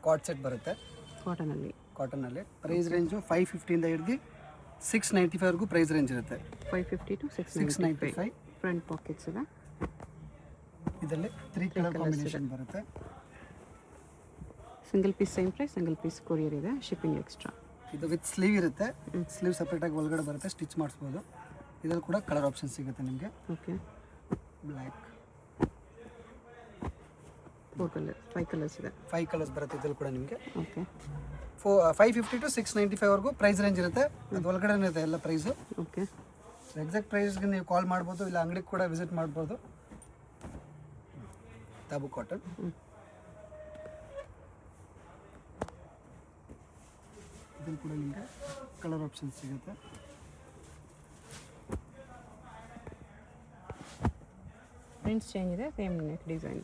Card set ಬರುತ್ತೆ ಕಾಟನಲ್ಲಿ. Price range 550 ಇಂದ ಹಿಡಿದು 695 ವರೆಗೂ ಪ್ರೈಸ್ ರೇಂಜ್ ಇರುತ್ತೆ. 550 to 695. ಫ್ರಂಟ್ ಪಾಕೆಟ್ಸ್ ಇದೆ. ಇದರಲ್ಲಿ 3 ಕಲರ್ ಕಾಂಬಿನೇಷನ್ ಬರುತ್ತೆ. Single piece same price, single piece courier ಇದೆ, ಶಿಪ್ಪಿಂಗ್ ಎಕ್ಸ್ಟ್ರಾ. ಇದು ವಿತ್ ಸ್ಲೀವ್ ಇರುತ್ತೆ. ಸ್ಲೀವ್ ಸಪ್ರೇಟಾಗಿ ಒಳಗಡೆ ಬರುತ್ತೆ, ಸ್ಟಿಚ್ ಮಾಡಿಸ್ಬೋದು. ಇದರಲ್ಲಿ ಕೂಡ ಕಲರ್ ಆಪ್ಷನ್ ಸಿಗುತ್ತೆ ನಿಮಗೆ. ಓಕೆ, ಬ್ಲ್ಯಾಕ್ 5 ಕಲರ್ಸ್ ಇದೆ. 5 ಕಲರ್ಸ್ ಬರುತ್ತೆ ಇದರಲ್ಲಿ ಕೂಡ ನಿಮಗೆ. ಓಕೆ, 550 to 695 ವರೆಗೂ ಪ್ರೈಸ್ ರೇಂಜ್ ಇರುತ್ತೆ. ಅದು ಒಳಗಡೆ ಇರುತ್ತೆ ಎಲ್ಲ ಪ್ರೈಸು. ಓಕೆ, ಎಕ್ಸಾಕ್ಟ್ ಪ್ರೈಸ್ಗೆ ನೀವು ಕಾಲ್ ಮಾಡ್ಬೋದು, ಇಲ್ಲ ಅಂಗಡಿಗೆ ಕೂಡ ವಿಸಿಟ್ ಮಾಡ್ಬೋದು. ತಾಬು ಕಾಟನ್. ಇದ್ರಲ್ಲಿ ಕೂಡ ನಿಮಗೆ ಕಲರ್ ಆಪ್ಷನ್ ಸಿಗುತ್ತೆ. ಪ್ರಿಂಟ್ಸ್ ಚೇಂಜ್ ಇದೆ, ಸೇಮ್ ನೆಕ್ ಡಿಸೈನ್.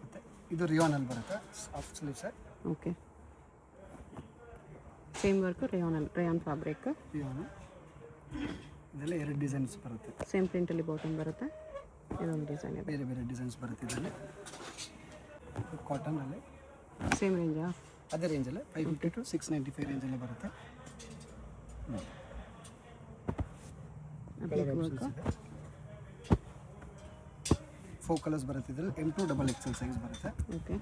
ಮತ್ತು ಇದು ರಿಯಾನಲ್ಲಿ ಬರುತ್ತೆ, soft sleeves. Okay, same work rayon fabric. Rayon ಇದರಲ್ಲಿ 2 ಡಿಸೈನ್ಸ್ ಬರುತ್ತೆ. ಸೇಮ್ ಪ್ರಿಂಟಲ್ಲಿ ಬಾಟಮ್ ಬರುತ್ತೆ, ಇದೊಂದು ಡಿಸೈನ್ ಇದೆ. ಬೇರೆ ಬೇರೆ ಡಿಸೈನ್ಸ್ ಬರುತ್ತೆ ಇದರಲ್ಲಿ. ಕಾಟನಲ್ಲಿ ಸೇಮ್ ರೇಂಜಾ? ಅದೇ ರೇಂಜಲ್ಲೇ 550 to 695 ರೇಂಜಲ್ಲೇ ಬರುತ್ತೆ. ಕಲರ್ ಆಪ್ಷನ್ಸ್ ಇದೆ. 4 ಕಲರ್ಸ್ ಬರುತ್ತೆ ಇದರಲ್ಲಿ. M2 XXL ಸೈಜ್ ಬರುತ್ತೆ. Okay,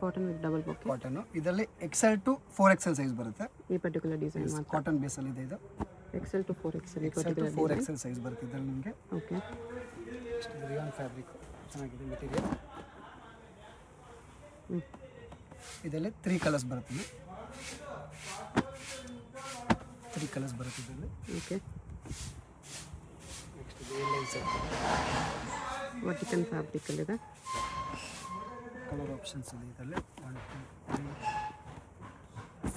cotton with double pocket. Cotton ಇದರಲ್ಲಿ XL to 4XL ಸೈಜ್ ಬರುತ್ತೆ. ಈ ಪರ್ಟಿಕ್ಯುಲರ್ ಡಿಸೈನ್ ಮಾತ್ರ ಕಾಟನ್ ಬೇಸಲ್ಲಿ ಇದೆ ಇದು. XL to 4XL XL to 4XL size ಬರುತ್ತೆ ಇದರಲ್ಲಿ ನಿಮಗೆ. ಓಕೆ, ರಿಯಾನ್ ಫ್ಯಾಬ್ರಿಕ್ ಚೆನ್ನಾಗಿದೆ ಮೆಟೀರಿಯಲ್. ಇದರಲ್ಲಿ 3 ಕಲರ್ಸ್ ಬರುತ್ತೆ. 3 ಕಲರ್ಸ್ ಬರುತ್ತೆ ಇದರಲ್ಲಿ. ಓಕೆ, ನೆಕ್ಸ್ಟ್ ಇದು ಎಲ್ಲ ಸೆಟ್ ವರ್ಟಿಕಲ್ ಫ್ಯಾಬ್ರಿಕಲ್ಲಿದೆ. ಕಲರ್ ಆಪ್ಷನ್ಸ್ ಇದೆ ಇದರಲ್ಲಿ. 1 2 3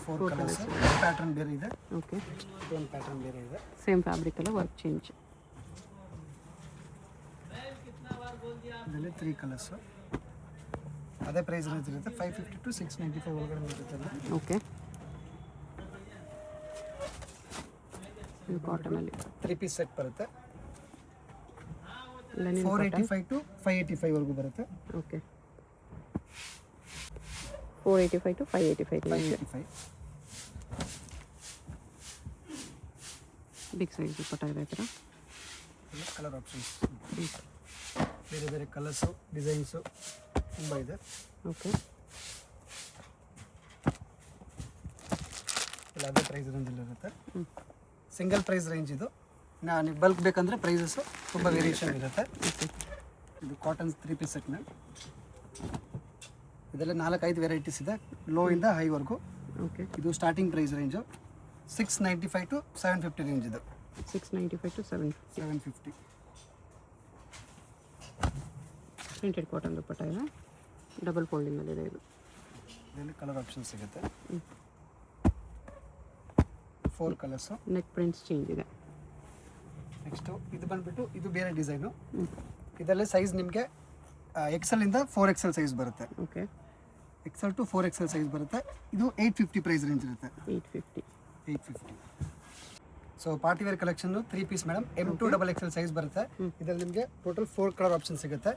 4 ಕಲರ್ಸ್. ಪ್ಯಾಟರ್ನ್ ಬೇರೆ ಇದೆ. ಓಕೆ, ಇದೊಂದು ಪ್ಯಾಟರ್ನ್ ಬೇರೆ ಇದೆ. ಸೇಮ್ ಫ್ಯಾಬ್ರಿಕ್ ಅಲ್ಲ, ವರ್ಕ್ ಚೇಂಜ್. ಇದರಲ್ಲಿ 3 ಕಲರ್ಸ್. ಅದೇ ಪ್ರೈಸ್ ರೇಂಜ್ ಇರುತ್ತೆ. 550 to 695 ಒಳಗಡೆ ಇರುತ್ತೆ. ಓಕೆ, ಇದು ಕಾಟನಲ್ಲಿ 3 ಪೀಸ್ ಸೆಟ್ ಬರುತ್ತೆ. ಲೆನಿನ್ 485 to 585 ವರೆಗೂ ಬರುತ್ತೆ. Okay, 485 to 585 range. 585 big size dupatta ಇದೆ ಈ ಥರ. ಕಲರ್ ಆಪ್ಷನ್ಸ್ ಬೇರೆ ಬೇರೆ ಕಲರ್ಸು ಡಿಸೈನ್ಸು ತುಂಬ ಇದೆ. ಓಕೆ, ಎಲ್ಲ ಅದೇ ಪ್ರೈಸ್ ರೇಂಜಲ್ಲಿ ಇರುತ್ತೆ. ಸಿಂಗಲ್ ಪ್ರೈಸ್ ರೇಂಜ್ ಇದು. ನೀವು ಬಲ್ಕ್ ಬೇಕಂದರೆ ಪ್ರೈಸಸ್ಸು ತುಂಬ ವೇರಿಯೇಷನ್ ಇರುತ್ತೆ. ಇದು ಕಾಟನ್ 3 ಪೀಸ್ ಸೆಟ್ ಮ್ಯಾಮ್. ಇದರಲ್ಲಿ 4-5 ವೆರೈಟೀಸ್ ಇದೆ, ಲೋ ಇಂದ ಹೈವರೆಗೂ. ಓಕೆ, ಇದು starting price range 695 to 750 range ಇದು. 695 to 750 ಪ್ರಿಂಟೆಡ್ ಕಾಟನ್ ದುಪ್ಪಟ್ಟ ಇದೆ, ಡಬಲ್ ಫೋಲ್ಡಿಂಗಲ್ಲಿದೆ ಇದು. ಇದರಲ್ಲಿ ಕಲರ್ ಆಪ್ಷನ್ ಸಿಗುತ್ತೆ. 4 ಕಲರ್ಸು. ನೆಕ್ ಪ್ರಿಂಟ್ಸ್ ಚೇಂಜ್ ಇದೆ. ನೆಕ್ಸ್ಟು ಇದು ಬಂದುಬಿಟ್ಟು ಇದು ಬೇರೆ ಡಿಸೈನು. ಇದರಲ್ಲಿ ಸೈಜ್ ನಿಮಗೆ XL ಇಂದ 4XL ಸೈಜ್ ಬರುತ್ತೆ. Okay, XL to 4XL size ಬರುತ್ತೆ. ಇದು 850 ಪ್ರೈಸ್ ರೇಂಜ್ ಇರುತ್ತೆ. 850. So party wear collection 3 piece madam. M2 XXL size ಬರುತ್ತೆ. ಇದರಲ್ಲಿ ನಿಮಗೆ ಟೋಟಲ್ 4 ಕಲರ್ ಆಪ್ಷನ್ ಸಿಗುತ್ತೆ.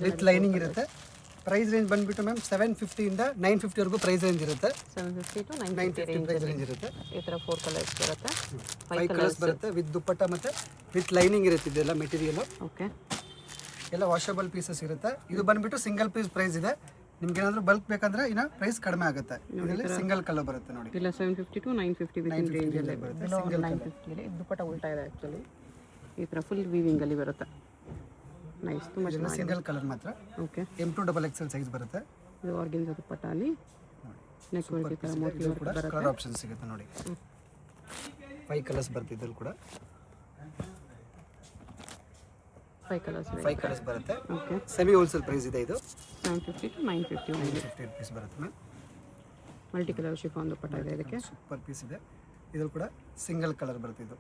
ವಿತ್ ಲೈನಿಂಗ್ ಇರುತ್ತೆ. ಪ್ರೈಸ್ ರೇಂಜ್ ಬಂದುಬಿಟ್ಟು ಮ್ಯಾಮ್ 750 ಇಂದ 950 ವರೆಗೂ ಪ್ರೈಸ್ ರೇಂಜ್ ಇರುತ್ತೆ. 750 to 950 ಪ್ರೈಸ್ ರೇಂಜ್ ಇರುತ್ತೆ. ಈ ಥರ 4 ಕಲರ್ಸ್ ಬರುತ್ತೆ. 5 ಕಲರ್ಸ್ ಬರುತ್ತೆ ವಿತ್ ದುಪ್ಪಟ್ಟ ಮತ್ತು ವಿತ್ ಲೈನಿಂಗ್ ಇರುತ್ತೆ. ಇದೆಲ್ಲ ಮೆಟೀರಿಯಲು ಓಕೆ, ಎಲ್ಲ ವಾಷಬಲ್ ಪೀಸಸ್ ಇರುತ್ತೆ. ಇದು ಬಂದುಬಿಟ್ಟು ಸಿಂಗಲ್ ಪೀಸ್ ಪ್ರೈಸ್ ಇದೆ. ನಿಮ್ಗೆ ಏನಾದರೂ ಬಲ್ಕ್ ಬೇಕಂದ್ರೆ ಇನ್ನು ಪ್ರೈಸ್ ಕಡಿಮೆ ಆಗುತ್ತೆ. ಇದರಲ್ಲಿ ಸಿಂಗಲ್ ಕಲರ್ ಬರುತ್ತೆ ನೋಡಿ. ಇಲ್ಲ 750 to 950 ವಿತಿನ್ ರೇಂಜ್ ಅಲ್ಲಿ ಬರುತ್ತೆ. ಸಿಂಗಲ್ 950 ಇದೆ. ದುಪ್ಪಟ್ಟ ಉಲ್ಟಾ ಇದೆ ಆ್ಯಕ್ಚುಲಿ. ಈ ಥರ ಫುಲ್ ವೀವಿಂಗ್ ಅಲ್ಲಿ ಬರುತ್ತೆ. ನೈಸ್, ತುಂಬ ಚೆನ್ನಾಗಿದೆ. ಸಿಂಗಲ್ ಕಲರ್ ಮಾತ್ರ. ಓಕೆ, M2 XXL ಸೈಜ್ ಬರುತ್ತೆ. ಇದು ಆರ್ಗೆನ್ಜಾ ದುಪ್ಪಟ್ಟ ಅಲ್ಲಿ ನೆಕ್ ವರ್ಕ್ ಈ ಥರ ಮೋಟಿ ವರ್ಕ್ ಕೂಡ ಬರುತ್ತೆ. ಕಲರ್ ಆಪ್ಷನ್ ಸಿಗುತ್ತೆ ನೋಡಿ. 5 ಕಲರ್ಸ್ ಬರುತ್ತೆ ಇದ್ರಲ್ಲಿ ಕೂಡ. 5 ಕಲರ್ಸ್ ಇದೆ. 5 ಕಲರ್ಸ್ ಬರುತ್ತೆ. ಓಕೆ, ಸೆಮಿ ಹೋಲ್ಸೇಲ್ ಪ್ರೈಸ್ ಇದೆ ಇದು. 750 to 950 950 ಪೀಸ್ ಬರುತ್ತೆ ಮ್ಯಾಮ್. ಮಲ್ಟಿ ಕಲರ್ ಶಿಫಾನ್ ದುಪ್ಪಟ್ಟ ಇದೆ ಇದಕ್ಕೆ. ಸೂಪರ್ ಪೀಸ್ ಇದೆ. ಇದ್ರಲ್ಲಿ ಕೂಡ ಸಿಂಗಲ್ ಕಲರ್ ಬರುತ್ತೆ ಇದು.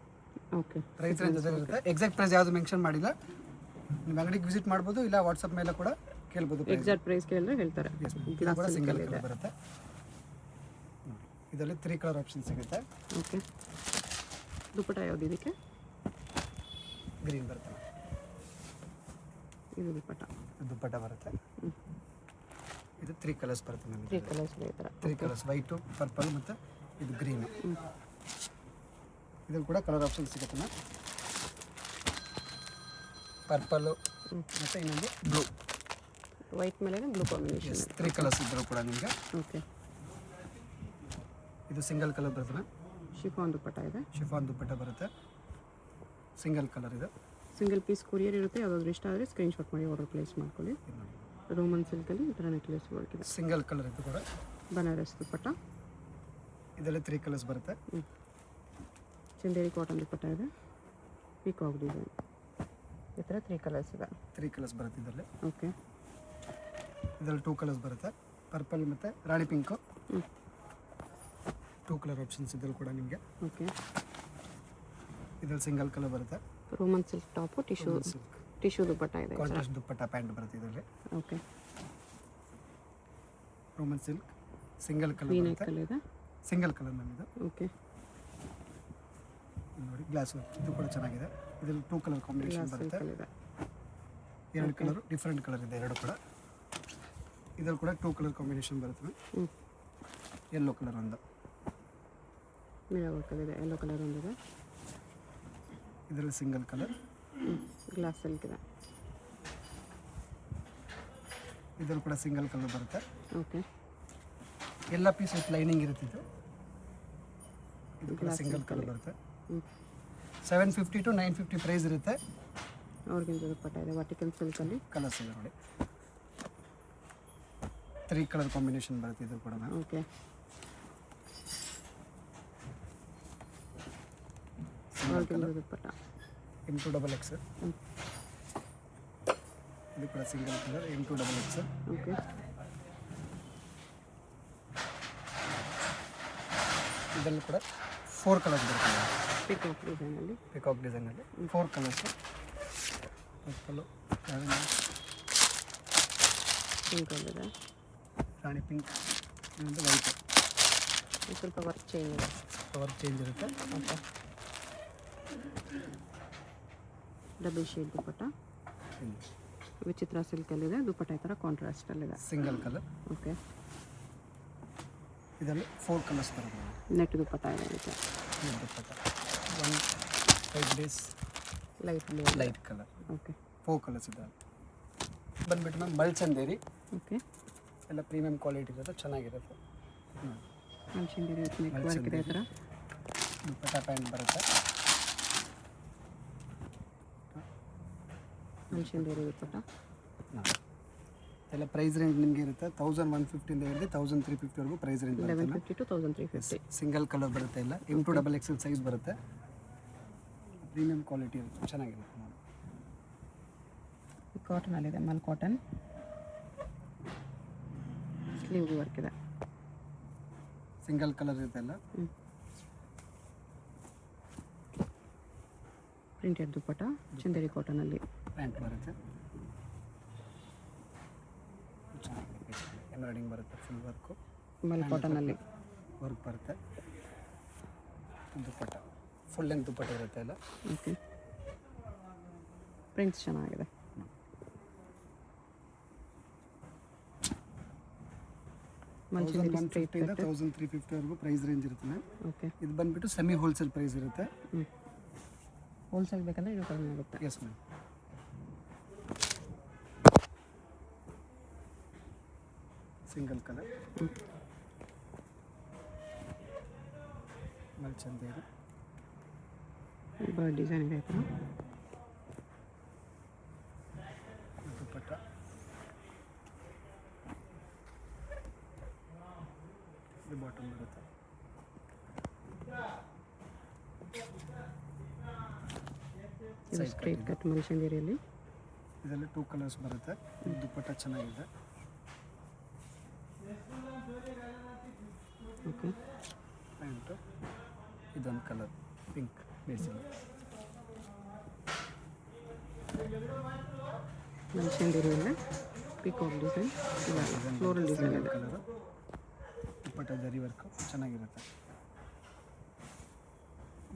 ಓಕೆ, ಪ್ರೈಸ್ ರೇಂಜ್ ಜೊತೆ ಇರುತ್ತೆ. ಎಕ್ಸಾಕ್ಟ್ ಪ್ರೈಸ್ ಯಾವುದು ಮೆನ್ಷನ್ ಮಾಡಿಲ್ಲ. ನಿಮ್ಮ ಅಂಗಡಿಗೆ ವಿಸಿಟ್ ಮಾಡ್ಬೋದು, ಇಲ್ಲ ವಾಟ್ಸಪ್ ಮೇಲೆ ಕೂಡ ಕೇಳ್ಬೋದು. ಎಕ್ಸಾಕ್ಟ್ ಪ್ರೈಸ್ ಕೇಳಿದ್ರೆ ಹೇಳ್ತಾರೆ. ಇದು ಕೂಡ ಸಿಂಗಲ್ ಕಲರ್ ಬರುತ್ತೆ. ಇದರಲ್ಲಿ 3 ಕಲರ್ ಆಪ್ಷನ್ ಸಿಗುತ್ತೆ. ಓಕೆ, ದುಪ್ಪಟ್ಟ ಯಾವುದು ಇದಕ್ಕೆ? ಗ್ರೀನ್ ಬರುತ್ತೆ. ಇದು ದುಪ್ಪಟ್ಟ ದುಪ್ಪಟ್ಟ ಬರುತ್ತೆ. ಇದು 3 ಕಲರ್ಸ್ ಬರುತ್ತೆ ಮ್ಯಾಮ್. 3 ಕಲರ್ಸ್ ಈ ಥರ. 3 ಕಲರ್ಸ್, ವೈಟು, ಪರ್ಪಲ್ ಮತ್ತು ಇದು ಗ್ರೀನು. ಇದ್ರಲ್ಲಿ ಕೂಡ ಕಲರ್ ಆಪ್ಷನ್ ಸಿಗುತ್ತೆ ಮ್ಯಾಮ್. ಪರ್ಪಲ್ಲು ಮತ್ತು ಇನ್ನೊಂದು ಬ್ಲೂ. ವೈಟ್ ಮೇಲೆ ಬ್ಲೂ ಕಾಂಬಿನೇಷನ್. 3 ಕಲರ್ಸ್ ಇದ್ದರೂ ಕೂಡ ನಿಮಗೆ. ಓಕೆ. ಇದು ಸಿಂಗಲ್ ಕಲರ್ ಬರುತ್ತೆ ಮ್ಯಾಮ್. ಶಿಫಾನ್ ದುಪ್ಪಟ್ಟ ಇದೆ. ಶಿಫಾನ್ ದುಪ್ಪಟ್ಟ ಬರುತ್ತೆ, ಸಿಂಗಲ್ ಕಲರ್ ಇದೆ. ಸಿಂಗಲ್ ಪೀಸ್ ಕೊರಿಯರ್ ಇರುತ್ತೆ. ಯಾವುದಾದ್ರು ಇಷ್ಟ ಆದರೆ ಸ್ಕ್ರೀನ್ಶಾಟ್ ಮಾಡಿ ಆರ್ಡರ್ ಪ್ಲೇಸ್ ಮಾಡ್ಕೊಳ್ಳಿ. ರೋಮನ್ ಸಿಲ್ಕಲ್ಲಿ ಈ ಥರ ನೆಕ್ಲೆಸ್ ವರ್ಕ್ ಇದೆ. ಸಿಂಗಲ್ ಕಲರ್ ಇದು ಕೂಡ. ಬನಾರಸ್ ದುಪ್ಪಟ್ಟ. ಇದರಲ್ಲಿ 3 ಕಲರ್ಸ್ ಬರುತ್ತೆ. ಚಂದೇರಿ ಕಾಟನ್ ದುಪ್ಪಟ್ಟ ಇದೆ. Peacock design. ಈ ಥರ 3 ಕಲರ್ಸ್ ಇದೆ. 3 ಕಲರ್ಸ್ ಬರುತ್ತೆ ಇದರಲ್ಲಿ. ಓಕೆ. ಇದರಲ್ಲಿ 2 ಕಲರ್ಸ್ ಬರುತ್ತೆ, ಪರ್ಪಲ್ ಮತ್ತು ರಾಣಿ ಪಿಂಕು. 2 ಕಲರ್ ಆಪ್ಷನ್ಸ್ ಇದ್ರಲ್ಲಿ ಕೂಡ ನಿಮಗೆ. ಓಕೆ. ಇದರಲ್ಲಿ ಸಿಂಗಲ್ ಕಲರ್ ಬರುತ್ತೆ. ರೋಮನ್ ಸಿಲ್ಕ್ ಟಾಪು, ಟಿಶ್ಯೂ ದುಪ್ಪಟ್ಟ ಇದೆ. ಕಾಂಟ್ರಾಸ್ಟ್ ದುಪ್ಪಟ್ಟ ಪ್ಯಾಂಟ್ ಬರುತ್ತೆ ಇದರಲ್ಲಿ. Okay. Roman silk single colour ಬರುತ್ತೆ. ಇದೆ. ಸಿಂಗಲ್ ಕಲರ್ ಮ್ಯಾಮ್ ಇದು. ಓಕೆ. ನೋಡಿ ಗ್ಲಾಸ್ ವರ್ಕ್ ಇದು ಕೂಡ ಚೆನ್ನಾಗಿದೆ. ಇದರಲ್ಲಿ 2 ಕಲರ್ ಕಾಂಬಿನೇಷನ್ ಬರುತ್ತೆ. ಇದೆ. 2 ಕಲರ್ ಡಿಫ್ರೆಂಟ್ ಕಲರ್ ಇದೆ ಎರಡು ಕೂಡ. ಇದರಲ್ಲಿ ಕೂಡ 2 ಕಲರ್ ಕಾಂಬಿನೇಷನ್ ಬರುತ್ತೆ. ಯೆಲ್ಲೋ ಕಲರ್ ಒಂದು. ಮಿರರ್ ವರ್ಕ್ ಇದೆ. ಯೆಲ್ಲೋ ಕಲರ್ ಒಂದಿದೆ. ಇದರಲ್ಲಿ ಸಿಂಗಲ್ ಕಲರ್. ಗ್ಲಾಸ್ ಸಿಲ್ಕ್ ಇದೆ. ಇದರಲ್ಲಿ ಕೂಡ ಸಿಂಗಲ್ ಕಲರ್ ಬರುತ್ತೆ. ಓಕೆ. ಎಲ್ಲ ಪೀಸ್ ವಿತ್ ಲೈನಿಂಗ್ ಇರುತ್ತೆ ಇದು. ಇದು ಕೂಡ ಸಿಂಗಲ್ ಕಲರ್ ಬರುತ್ತೆ. 750 to 950 ಪ್ರೈಸ್ ಇರುತ್ತೆ. ಅವ್ರಿಗೆ ದುಪ್ಪಟ್ಟ ಇದೆ. ವರ್ಟಿಕಲ್ ಸಿಲ್ಕಲ್ಲಿ ಕಲರ್ಸ್ ಇದೆ ನೋಡಿ. 3 ಕಲರ್ ಕಾಂಬಿನೇಷನ್ ಬರುತ್ತೆ ಇದು ಕೂಡ ಮ್ಯಾಮ್. ಓಕೆ. ಅವ್ರಿಗೆ ದುಪ್ಪಟ್ಟ M2XX. ಇದು ಕೂಡ ಸಿಂಗಲ್ ಕಲರ್ M2XX. ಓಕೆ. ಇದರಲ್ಲಿ ಕೂಡ 4 ಕಲರ್ಸ್ ಬರುತ್ತೆ. ಪಿಕಾಕ್ ಡಿಸೈನಲ್ಲಿ. ಪಿಕಾಕ್ ಡಿಸೈನಲ್ಲಿ 4 ಕಲರ್ಸ್. ಪರ್ಪಲ್ಲು, ಪಿಂಕ್ ಇದೆ. ರಾಣಿ ಪಿಂಕ್, ಇನ್ನೊಂದು ವೈಟ್. ಸ್ವಲ್ಪ ವರ್ಕ್ ಚೇಂಜ್ ಇದೆ. ವರ್ಕ್ ಚೇಂಜ್ ಇರುತ್ತೆ. ಓಕೆ. Double shade dupatta. ವಿಚಿತ್ರ ಸಿಲ್ಕಲ್ಲಿದೆ. ದುಪ್ಪಟ್ಟ ಈ ಥರ ಕಾಂಟ್ರಾಸ್ಟಲ್ಲಿದೆ. Single colour. ಓಕೆ. ಇದರಲ್ಲಿ 4 ಕಲರ್ಸ್ ಬರುತ್ತೆ. ನೆಟ್ ದುಪ್ಪಟ್ಟ ಇದೆ ಇದಕ್ಕೆ. ದುಪ್ಪಟ್ಟ 5 days light colour. Okay. 4 colours ಇದ್ದಾವೆ. ಬಂದ್ಬಿಟ್ಟು ಮ್ಯಾಮ್ ಮಲ್ಚಂದೇರಿ. ಓಕೆ. ಎಲ್ಲ ಪ್ರೀಮಿಯಂ ಕ್ವಾಲಿಟಿ ಇರುತ್ತೆ, ಚೆನ್ನಾಗಿರುತ್ತೆ. ಮಲ್ಚಂದೇರಿ ನೆಕ್ ವರ್ಕ್ ಇದೆ. ಈ ಥರ ದುಪ್ಪಟ್ಟ ಪ್ಯಾಂಟ್ ಬರುತ್ತೆ. ಮಲ್ಚಂದೇರಿ ದುಪ್ಪಟ್ಟ. ಎಲ್ಲ ಪ್ರೈಸ್ ರೇಂಜ್ ನಿಮಗೆ ಇರುತ್ತೆ. 1150 ಇಂದ ಹಿಡಿದು 1350 ಪ್ರೈಸ್ ರೇಂಜ್ ಬರುತ್ತೆ. 1150 to 1350. ಸಿಂಗಲ್ ಕಲರ್ ಬರುತ್ತೆ. ಇಲ್ಲ M2XX ಸೈಜ್ ಬರುತ್ತೆ. ಪ್ರೀಮಿಯಂ ಕ್ವಾಲಿಟಿ ಇರುತ್ತೆ, ಚೆನ್ನಾಗಿರುತ್ತೆ. ಕಾಟನಲ್ಲಿದೆ. ಮಲ್ ಕಾಟನ್. ಸ್ಲೀವ್ ವರ್ಕ್ ಇದೆ. ಸಿಂಗಲ್ ಕಲರ್ ಇರುತ್ತೆ ಎಲ್ಲ. ಪ್ರಿಂಟೆಡ್ ದುಪ್ಪಟ್ಟ ಚಂದೇರಿ ಕಾಟನಲ್ಲಿ. ಪ್ಯಾಂಟ್ ಬರುತ್ತೆ. ಎಂಬ್ರಾಯ್ಡಿಂಗ್ ಬರುತ್ತೆ. Full work. ಮಲ್ ಕಾಟನಲ್ಲಿ ವರ್ಕ್ ಬರುತ್ತೆ. ದುಪ್ಪಟ್ಟ ಫುಲ್ ಲೆಂತ್ ದುಪ್ಪಟ್ಟ ಇರುತ್ತೆ ಎಲ್ಲ. ಓಕೆ. ಪ್ರಿಂಟ್ಸ್ ಚೆನ್ನಾಗಿದೆ. Mul Chanderi straight cut. 1350 price range ಇರುತ್ತೆ ಮ್ಯಾಮ್. ಓಕೆ. ಇದು ಬಂದ್ಬಿಟ್ಟು ಸೆಮಿ ಹೋಲ್ಸೇಲ್ ಪ್ರೈಸ್ ಇರುತ್ತೆ. ಹೋಲ್ಸೇಲ್ ಬೇಕಂದ್ರೆ ಇದು ಕಡಿಮೆ ಆಗುತ್ತೆ. Yes ma'am. Single colour. Mul Chanderi. Bird design ಇದೆ. ಈ ಥರ ದುಪ್ಪಟ್ಟ. ಇದು ಬಾಟಮ್ ಬರುತ್ತೆ. ಇದು ಸ್ಟ್ರೈಟ್ ಕಟ್ ಮಲ್ಚಂದೇರಿಯಲ್ಲಿ. ಇದರಲ್ಲಿ 2 ಕಲರ್ಸ್ ಬರುತ್ತೆ. ಇದು ದುಪ್ಪಟ್ಟ ಚೆನ್ನಾಗಿದೆ. ಓಕೆ. ಪ್ಯಾಂಟು ಇದೊಂದು ಕಲರ್ ಪಿಂಕ್ ಬೇಸಿಗೆ. ಮಲ್ಚಂದೇರಿಯಲ್ಲಿ ಪಿಕಾಕ್ ಡಿಸೈನ್. ಫ್ಲೋರಲ್ ಡಿಸೈನ್ ಇದೆ. ಕಲರು ದುಪ್ಪಟ್ಟ ಜರಿ ವರ್ಕು ಚೆನ್ನಾಗಿರುತ್ತೆ.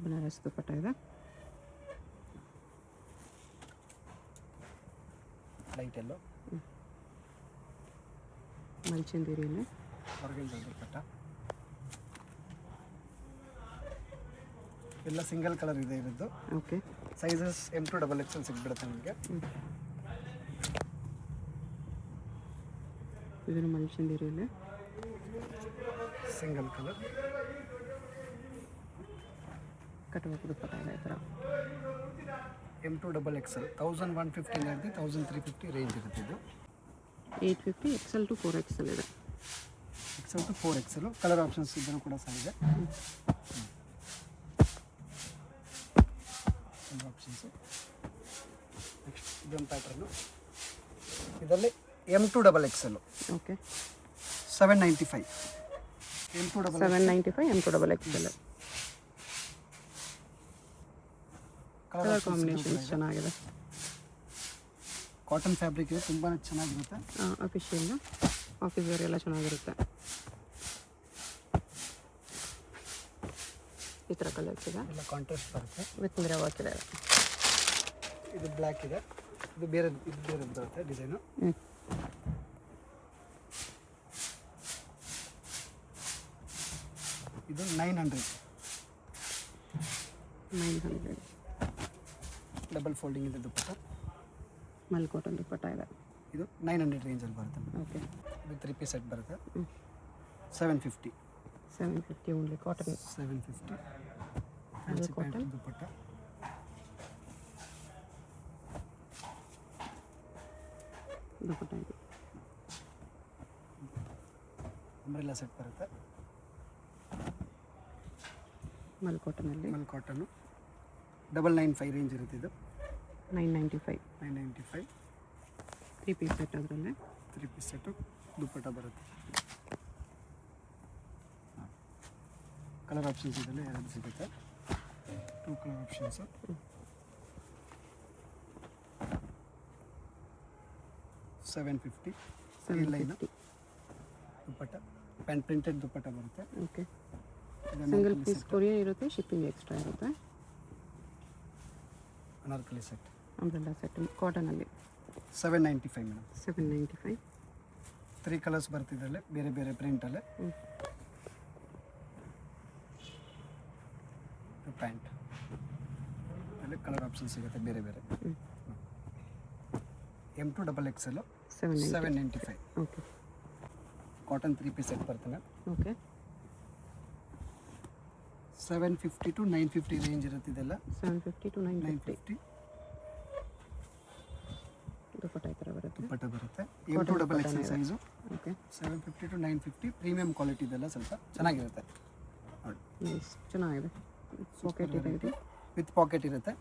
ಬನಾರಸ್ ದುಪ್ಪಟ್ಟ ಇದೆ. ಲೈಟ್ ಎಲ್ಲೋ. ಮಲ್ಚಂದೇರಿಯಲ್ಲಿ ಆರ್ಗನ್ಜಾ ದುಪ್ಪಟ್ಟ ಎಲ್ಲ ಸಿಂಗಲ್ ಕಲರ್ ಇದೆ ಇರೋದು. ಓಕೆ. ಸೈಜಸ್ M2 XXL ಸಿಗ್ಬಿಡುತ್ತೆ ನಿಮಗೆ. ಇದನ್ನು ಮಲ್ಚಂದೇರಿಯಲ್ಲಿ ಸಿಂಗಲ್ ಕಲರ್ ಕಟ್ವರ್ಕ್ ದುಪ್ಪಟ್ಟ ಇದೆ ಈ ಥರ. M2 XXL 1150 ಹಿಡಿದು 1350 ರೇಂಜ್ ಇರುತ್ತೆ ಇದು. 850 XL to 4XL ಇದೆ. XL to 4XL colour options ಇದನ್ನು ಕೂಡ ಸಹ ಇದೆ. ಆಪ್ಷನ್ಸ್ ನೆಕ್ಸ್ಟ್ ಇದೊಂದು ಪ್ಯಾಟರ್ನು. ಇದರಲ್ಲಿ M2 XXL okay. 795 M2 795 M2 XXL. Colour combinations ಚೆನ್ನಾಗಿದೆ. ಕಾಟನ್ ಫ್ಯಾಬ್ರಿಕ್ ಇದೆ, ತುಂಬಾ ಚೆನ್ನಾಗಿರುತ್ತೆ. ಅಫಿಷಿಯಲ್ ಆಫೀಸ್ ವೇರ್ ಎಲ್ಲ ಚೆನ್ನಾಗಿರುತ್ತೆ. ಈ ಥರ ಕಲರ್ಸ್ ಇದೆ, ಎಲ್ಲ ಕಾಂಟ್ರಾಸ್ಟ್ ಬರುತ್ತೆ. ವಿತ್ ಮಿರರ್ ವರ್ಕ್ ಇದೆ. ಇದು ಬ್ಲ್ಯಾಕ್ ಇದೆ, ಇದು ಬೇರೆ ಬರುತ್ತೆ ಡಿಸೈನು. ಇದು 900 ಡಬಲ್ ಫೋಲ್ಡಿಂಗ್ ಇದೆ ದುಪ್ಪಟ್ಟ. ಮಲ್ ಕಾಟನ್ ದುಪ್ಪಟ್ಟ ಇದೆ. ಇದು 900 ರೇಂಜಲ್ಲಿ ಬರುತ್ತೆ. ಓಕೆ. ಇದು 3 ಪೀಸ್ ಸೆಟ್ ಬರುತ್ತೆ. 750 ಓನ್ಲಿ ಕಾಟನ್. 750 ಅದು ಕಾಟನ್ ದುಪ್ಪಟ್ಟ. ದುಪ್ಪಟ್ಟ ಇದೆ. ಅಂಬ್ರೆಲ್ಲಾ ಸೆಟ್ ಬರುತ್ತೆ. ಮಲ್ ಕಾಟನಲ್ಲಿ ಮಲ್ ಕಾಟನ್ನು 995 ರೇಂಜ್ ಇರುತ್ತೆ. ಇದು 995 3 ಪೀಸ್ ಸೆಟ್. ಅದರಲ್ಲೇ 3 ಪೀಸ್ ಸೆಟ್ಟು ದುಪ್ಪಟ್ಟ ಬರುತ್ತೆ. ಕಲರ್ ಆಪ್ಷನ್ಸ್ ಇದರಲ್ಲಿ ಎರಡು ಸಿಗುತ್ತೆ. 2 colour options. $750 line dupatta. Printed dupatta ಬರುತ್ತೆ. ಓಕೆ. ಸಿಂಗಲ್ ಪೀಸ್ ಕೊರಿಯರ್ ಇರುತ್ತೆ, ಶಿಪ್ಪಿಂಗ್ ಎಕ್ಸ್ಟ್ರಾ ಇರುತ್ತೆ. ಅನಾರ್ಕಲಿ ಸೆಟ್ ಅಂಬ್ರೆಲ್ಲಾ ಸೆಟ್ ಕಾಟನಲ್ಲಿ 795 ಮೇಡಮ್. 795 3 ಕಲರ್ಸ್ ಬರ್ತಿದ್ರಲ್ಲೇ ಬೇರೆ ಬೇರೆ ಪ್ರಿಂಟಲ್ಲೇ. ಪ್ಯಾಂಟ್ ಅಲ್ಲಿ ಕಲರ್ ಆಪ್ಷನ್ ಸಿಗುತ್ತೆ ಬೇರೆ ಬೇರೆ. M2 XXL 795. Okay. Cotton 3 piece set ಬರ್ತದೆ. ಓಕೆ. 750 to 950 ರೇಂಜ್ ಇರುತ್ತೆ. ಇದೆಲ್ಲ 750 to 950 950 ದುಪ್ಪಟ್ಟ ಈ ಥರ ಬರುತ್ತೆ. ದುಪ್ಪಟ್ಟ ಬರುತ್ತೆ. M2 XXL size. Okay. 750 to 950 premium quality ಇದೆಲ್ಲ ಸ್ವಲ್ಪ ಚೆನ್ನಾಗಿರುತ್ತೆ ನೋಡಿ. ನೈಸ್, ಚೆನ್ನಾಗಿದೆ. ಪಾಕೆಟ್ ಇದೆ, ಇದು ವಿತ್ ಪಾಕೆಟ್ ಇರುತ್ತೆ.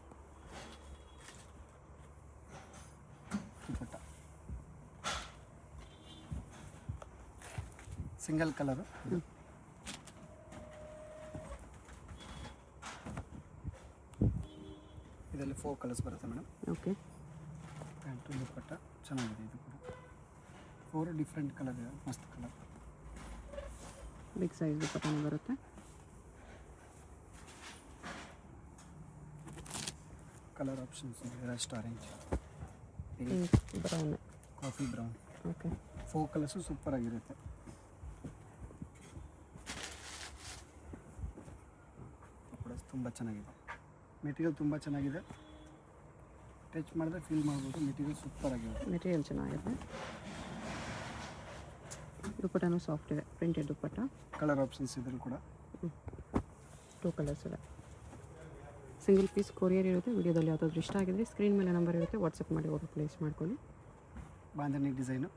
ದುಪ್ಪಟ್ಟ ಸಿಂಗಲ್ ಕಲರು. ಇದರಲ್ಲಿ 4 ಕಲರ್ಸ್ ಬರುತ್ತೆ ಮೇಡಮ್. ಓಕೆ. ಪ್ಯಾಂಟು ದುಪ್ಪಟ್ಟ ಚೆನ್ನಾಗಿದೆ. ಇದು ಕೂಡ 4 ಡಿಫ್ರೆಂಟ್ ಕಲರ್ ಇದೆ, ಮಸ್ತ್ ಕಲರ್. ಬಿಗ್ ಸೈಜ್ ದುಪ್ಪಟ್ಟನೂ ಬರುತ್ತೆ. Colour options Rust orange, brown, coffee brown. Okay. 4 colours super ಆಗಿರುತ್ತೆ. ಕೂಡ ತುಂಬ ಚೆನ್ನಾಗಿದೆ. ಮೆಟೀರಿಯಲ್ ತುಂಬ ಚೆನ್ನಾಗಿದೆ. ಟಚ್ ಮಾಡಿದ್ರೆ ಫೀಲ್ ಮಾಡ್ಬೋದು. ಮೆಟೀರಿಯಲ್ ಸೂಪರ್ ಆಗಿದೆ. ಮೆಟೀರಿಯಲ್ ಚೆನ್ನಾಗಿದೆ. ದುಪ್ಪಟ್ಟನೂ ಸಾಫ್ಟ್ ಇದೆ, ಪ್ರಿಂಟೆಡ್ ದುಪ್ಪಟ್ಟ. ಕಲರ್ ಆಪ್ಷನ್ಸ್ ಇದ್ರೂ ಕೂಡ 2 ಕಲರ್ಸ್ ಇದೆ. ಸಿಂಗಲ್ ಪೀಸ್ ಕೊರಿಯರ್ ಇರುತ್ತೆ. ವಿಡಿಯೋದಲ್ಲಿ ಯಾವುದಾದ್ರು ಇಷ್ಟ ಆಗಿದ್ರೆ ಸ್ಕ್ರೀನ್ ಮೇಲೆ ನಂಬರ್ ಇರುತ್ತೆ, ವಾಟ್ಸಪ್ ಮಾಡಿ ಆರ್ಡರ್ ಪ್ಲೇಸ್ ಮಾಡ್ಕೊಳ್ಳಿ. ಬಾಂಧನಿ ಡಿಸೈನು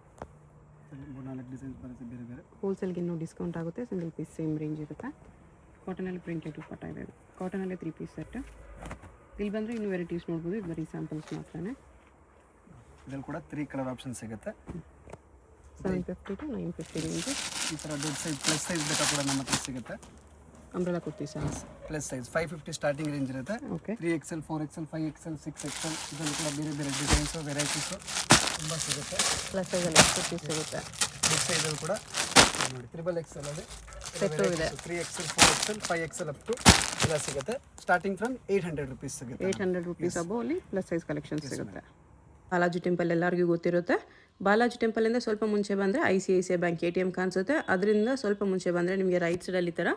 4 ಡಿಸೈನ್ಸ್ ಬರುತ್ತೆ ಬೇರೆ ಬೇರೆ. ಹೋಲ್ಸೇಲ್ಗೆ ಇನ್ನೂ ಡಿಸ್ಕೌಂಟ್ ಆಗುತ್ತೆ. ಸಿಂಗಲ್ ಪೀಸ್ ಸೇಮ್ ರೇಂಜ್ ಇರುತ್ತೆ. ಕಾಟನಲ್ಲಿ ಪ್ರಿಂಟೆಡ್ ದುಪ್ಪಟ್ಟ ಇದೆ. ಕಾಟನಲ್ಲಿ 3 ಪೀಸ್ ಸೆಟ್. ಇಲ್ಲಿ ಬಂದರೆ ಇನ್ನೂ ವೆರೈಟೀಸ್ ನೋಡ್ಬೋದು. ಇದು ಬರೀ ಸ್ಯಾಂಪಲ್ಸ್ ಮಾತ್ರನೇ. ಇದರಲ್ಲಿ ಕೂಡ 3 ಕಲರ್ ಆಪ್ಷನ್ ಸಿಗುತ್ತೆ. 750 to 950 ರೇಂಜ್. ಈ ಥರ ದೊಡ್ಡ ಸೈಜ್ ಪ್ಲಸ್ ಸೈಜ್ ಬೇಕಾ ಕೂಡ ನಮ್ಮ ಹತ್ರ ಸಿಗುತ್ತೆ. ಅಂಬ್ರೆಲಾ ಕುರ್ತಿ ಸಹ ಪ್ಲಸ್ ಸೈಜ್ 550 ಸ್ಟಾರ್ಟಿಂಗ್ ರೇಂಜ್ ಇರುತ್ತೆ. Okay. 3XL 4XL 5XL 6XL ಇದರಲ್ಲಿ ಕೂಡ ಬೇರೆ ಬೇರೆ ಡಿಸೈನ್ಸು ವೆರೈಟೀಸು ತುಂಬ ಸಿಗುತ್ತೆ. ಪ್ಲಸ್ ಸೈಜಲ್ಲಿ ಕುರ್ತಿ ಸಿಗುತ್ತೆ. ಬಿಗ್ ಸೈಜಲ್ಲಿ ಕೂಡ ನೋಡಿ XXL ಅಲ್ಲಿ ಸೆಟ್ಟು ಇದೆ. 3XL 4XL 5XL up to ಎಲ್ಲ ಸಿಗುತ್ತೆ. ಸ್ಟಾರ್ಟಿಂಗ್ ಫ್ರಮ್ 800 ರುಪೀಸ್ ಸಿಗುತ್ತೆ. 800 ರುಪೀಸ್ ಅಬೋ ಅಲ್ಲಿ ಪ್ಲಸ್ ಸೈಜ್ ಕಲೆಕ್ಷನ್ ಸಿಗುತ್ತೆ. ಬಾಲಾಜಿ ಟೆಂಪಲ್ ಎಲ್ಲರಿಗೂ ಗೊತ್ತಿರುತ್ತೆ. ಬಾಲಾಜಿ ಟೆಂಪಲಿಂದ ಸ್ವಲ್ಪ ಮುಂಚೆ ಬಂದರೆ ICICI ಬ್ಯಾಂಕ್ ATM ಕಾಣಿಸುತ್ತೆ. ಅದರಿಂದ ಸ್ವಲ್ಪ ಮುಂಚೆ ಬಂದರೆ ನಿಮಗೆ ರೈಟ್ ಸೈಡಲ್ಲಿ ಈ ಥರ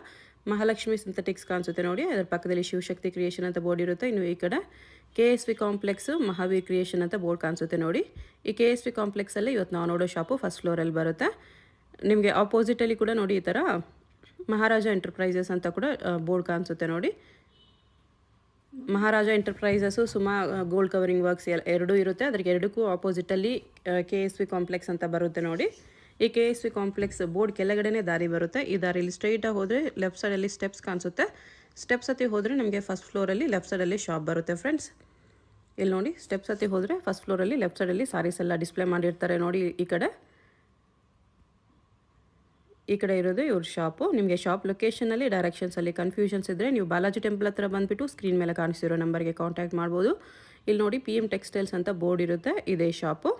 ಮಹಾಲಕ್ಷ್ಮಿ ಸಿಂಥೆಟಿಕ್ಸ್ ಕಾಣಿಸುತ್ತೆ ನೋಡಿ. ಅದರ ಪಕ್ಕದಲ್ಲಿ ಶಿವಶಕ್ತಿ ಕ್ರಿಯೇಷನ್ ಅಂತ ಬೋರ್ಡ್ ಇರುತ್ತೆ. ಇನ್ನು ಈ ಕಡೆ KSV ಕಾಂಪ್ಲೆಕ್ಸ್ ಮಹಾವೀರ್ ಕ್ರಿಯೇಷನ್ ಅಂತ ಬೋರ್ಡ್ ಕಾಣಿಸುತ್ತೆ ನೋಡಿ. ಈ KSV ಕಾಂಪ್ಲೆಕ್ಸಲ್ಲಿ ಇವತ್ತು ನಾವು ನೋಡೋ ಶಾಪು ಫಸ್ಟ್ ಫ್ಲೋರಲ್ಲಿ ಬರುತ್ತೆ. ನಿಮಗೆ ಆಪೋಸಿಟಲ್ಲಿ ಕೂಡ ನೋಡಿ ಈ ಥರ ಮಹಾರಾಜ ಎಂಟರ್ಪ್ರೈಸಸ್ ಅಂತ ಕೂಡ ಬೋರ್ಡ್ ಕಾಣಿಸುತ್ತೆ ನೋಡಿ. ಮಹಾರಾಜ ಎಂಟರ್ಪ್ರೈಸಸ್ಸು ಗೋಲ್ಡ್ ಕವರಿಂಗ್ ವರ್ಕ್ಸ್ ಎರಡೂ ಇರುತ್ತೆ. ಅದ್ರಿಗೆ ಎರಡಕ್ಕೂ ಆಪೋಸಿಟಲ್ಲಿ KSV ಕಾಂಪ್ಲೆಕ್ಸ್ ಅಂತ ಬರುತ್ತೆ ನೋಡಿ. ಈ KSV ಕಾಂಪ್ಲೆಕ್ಸ್ ಬೋರ್ಡ್ ಕೆಳಗಡೆನೇ ದಾರಿ ಬರುತ್ತೆ. ಈ ದಾರಿಯಲ್ಲಿ ಸ್ಟ್ರೈಟಾಗಿ ಹೋದರೆ ಲೆಫ್ಟ್ ಸೈಡಲ್ಲಿ ಸ್ಟೆಪ್ಸ್ ಕಾಣಿಸುತ್ತೆ. ಸ್ಟೆಪ್ಸ್ ಹತ್ತಿ ಹೋದರೆ ನಮಗೆ ಫಸ್ಟ್ ಫ್ಲೋರಲ್ಲಿ ಲೆಫ್ಟ್ ಸೈಡಲ್ಲಿ ಶಾಪ್ ಬರುತ್ತೆ ಫ್ರೆಂಡ್ಸ್. ಇಲ್ಲಿ ನೋಡಿ ಸ್ಟೆಪ್ಸ್ ಹತ್ತಿ ಹೋದರೆ ಫಸ್ಟ್ ಫ್ಲೋರಲ್ಲಿ ಲೆಫ್ಟ್ ಸೈಡಲ್ಲಿ ಸಾರೀಸ್ ಎಲ್ಲ ಡಿಸ್ಪ್ಲೇ ಮಾಡಿರ್ತಾರೆ ನೋಡಿ. ಈ ಕಡೆ ಇರೋದು ಇವ್ರ ಶಾಪು. ನಿಮಗೆ ಶಾಪ್ ಲೊಕೇಶನಲ್ಲಿ ಡೈರೆಕ್ಷನ್ಸಲ್ಲಿ ಕನ್ಫ್ಯೂಷನ್ಸ್ ಇದ್ದರೆ ನೀವು ಬಾಲಾಜಿ ಟೆಂಪಲ್ ಹತ್ರ ಬಂದುಬಿಟ್ಟು ಸ್ಕ್ರೀನ್ ಮೇಲೆ ಕಾಣಿಸಿರೋ ನಂಬರ್ಗೆ ಕಾಂಟ್ಯಾಕ್ಟ್ ಮಾಡ್ಬೋದು. ಇಲ್ಲಿ ನೋಡಿ PM ಟೆಕ್ಸ್ಟೈಲ್ಸ್ ಅಂತ ಬೋರ್ಡ್ ಇರುತ್ತೆ, ಇದೇ ಶಾಪು.